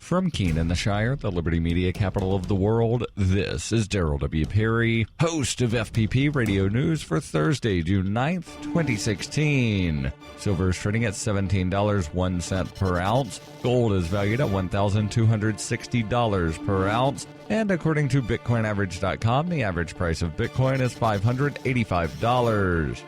From Keene in the Shire, the Liberty Media capital of the world, this is Daryl W. Perry, host of FPP Radio News for Thursday, June 9th, 2016. Silver is trading at $17.01 per ounce. Gold is valued at $1,260 per ounce. And according to BitcoinAverage.com, the average price of Bitcoin is $585.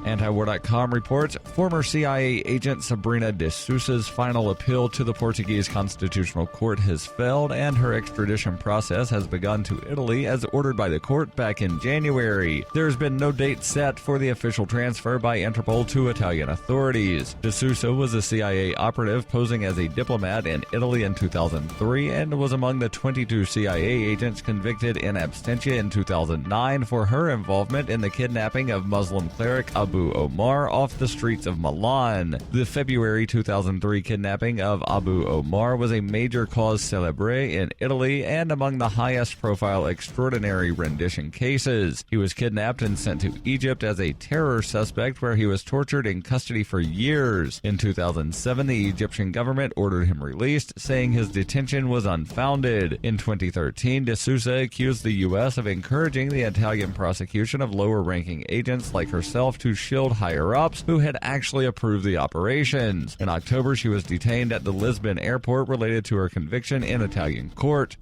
Antiwar.com reports former CIA agent Sabrina de Sousa's final appeal to the Portuguese Constitutional Court has failed, and her extradition process has begun to Italy as ordered by the court back in January. There has been no date set for the official transfer by Interpol to Italian authorities. De Sousa was a CIA operative posing as a diplomat in Italy in 2003 and was among the 22 CIA agents convicted in absentia in 2009 for her involvement in the kidnapping of Muslim cleric Abu Omar off the streets of Milan. The February 2003 kidnapping of Abu Omar was a major cause célèbre in Italy and among the highest profile extraordinary rendition cases. He was kidnapped and sent to Egypt as a terror suspect, where he was tortured in custody for years. In 2007, the Egyptian government ordered him released, saying his detention was unfounded. In 2013, de Sousa accused the U.S. of encouraging the Italian prosecution of lower-ranking agents like herself to shield higher-ups who had actually approved the operations. In October, she was detained at the Lisbon airport related to her conviction in Italian court.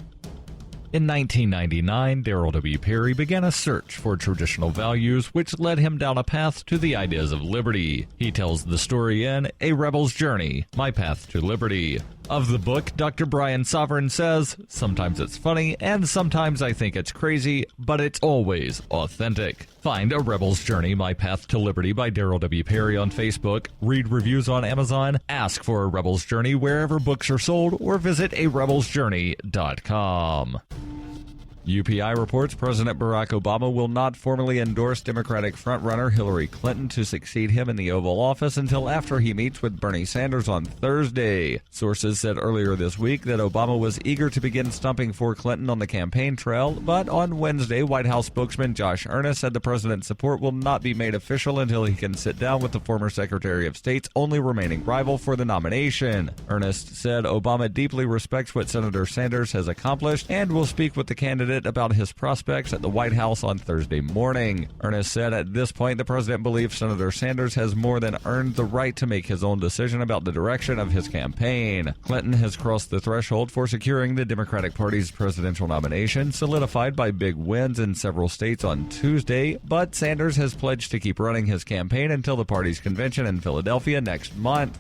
In 1999, Daryl W. Perry began a search for traditional values, which led him down a path to the ideas of liberty. He tells the story in A Rebel's Journey, My Path to Liberty. Of the book, Dr. Brian Sovereign says, "Sometimes it's funny, and sometimes I think it's crazy, but it's always authentic." Find A Rebel's Journey, My Path to Liberty by Daryl W. Perry on Facebook, read reviews on Amazon, ask for A Rebel's Journey wherever books are sold, or visit arebelsjourney.com. UPI reports President Barack Obama will not formally endorse Democratic frontrunner Hillary Clinton to succeed him in the Oval Office until after he meets with Bernie Sanders on Thursday. Sources said earlier this week that Obama was eager to begin stumping for Clinton on the campaign trail, but on Wednesday, White House spokesman Josh Earnest said the president's support will not be made official until he can sit down with the former Secretary of State's only remaining rival for the nomination. Earnest said Obama deeply respects what Senator Sanders has accomplished and will speak with the candidate about his prospects at the White House on Thursday morning. Earnest said at this point the president believes Senator Sanders has more than earned the right to make his own decision about the direction of his campaign. Clinton has crossed the threshold for securing the Democratic Party's presidential nomination, solidified by big wins in several states on Tuesday, but Sanders has pledged to keep running his campaign until the party's convention in Philadelphia next month.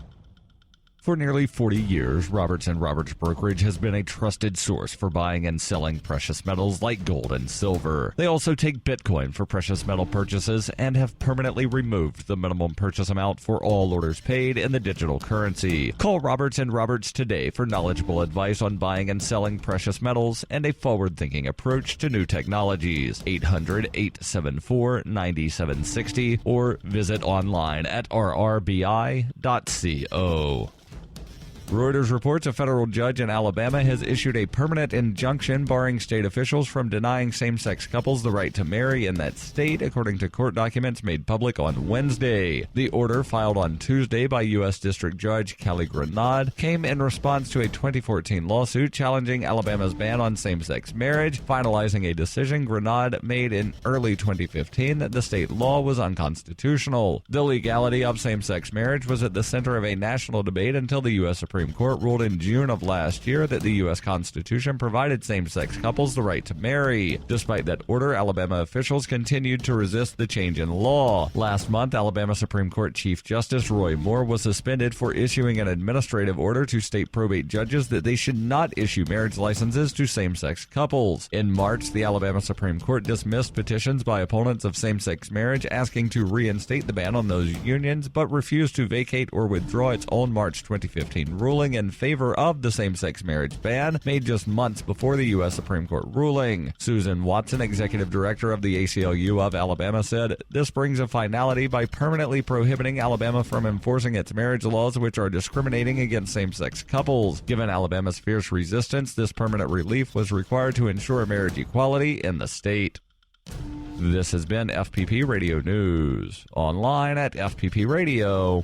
For nearly 40 years, Roberts & Roberts Brokerage has been a trusted source for buying and selling precious metals like gold and silver. They also take Bitcoin for precious metal purchases and have permanently removed the minimum purchase amount for all orders paid in the digital currency. Call Roberts & Roberts today for knowledgeable advice on buying and selling precious metals and a forward-thinking approach to new technologies. 800-874-9760 or visit online at rrbi.co. Reuters reports a federal judge in Alabama has issued a permanent injunction barring state officials from denying same-sex couples the right to marry in that state, according to court documents made public on Wednesday. The order, filed on Tuesday by U.S. District Judge Kelly Grenade, came in response to a 2014 lawsuit challenging Alabama's ban on same-sex marriage, finalizing a decision Grenade made in early 2015 that the state law was unconstitutional. The legality of same-sex marriage was at the center of a national debate until the U.S. Supreme Court ruled in June of last year that the U.S. Constitution provided same-sex couples the right to marry. Despite that order, Alabama officials continued to resist the change in law. Last month, Alabama Supreme Court Chief Justice Roy Moore was suspended for issuing an administrative order to state probate judges that they should not issue marriage licenses to same-sex couples. In March, the Alabama Supreme Court dismissed petitions by opponents of same-sex marriage asking to reinstate the ban on those unions, but refused to vacate or withdraw its own March 2015 ruling in favor of the same-sex marriage ban, made just months before the U.S. Supreme Court ruling. Susan Watson, executive director of the ACLU of Alabama, said, "This brings a finality by permanently prohibiting Alabama from enforcing its marriage laws which are discriminating against same-sex couples. Given Alabama's fierce resistance, this permanent relief was required to ensure marriage equality in the state." This has been FPP Radio News, online at fppradio.com.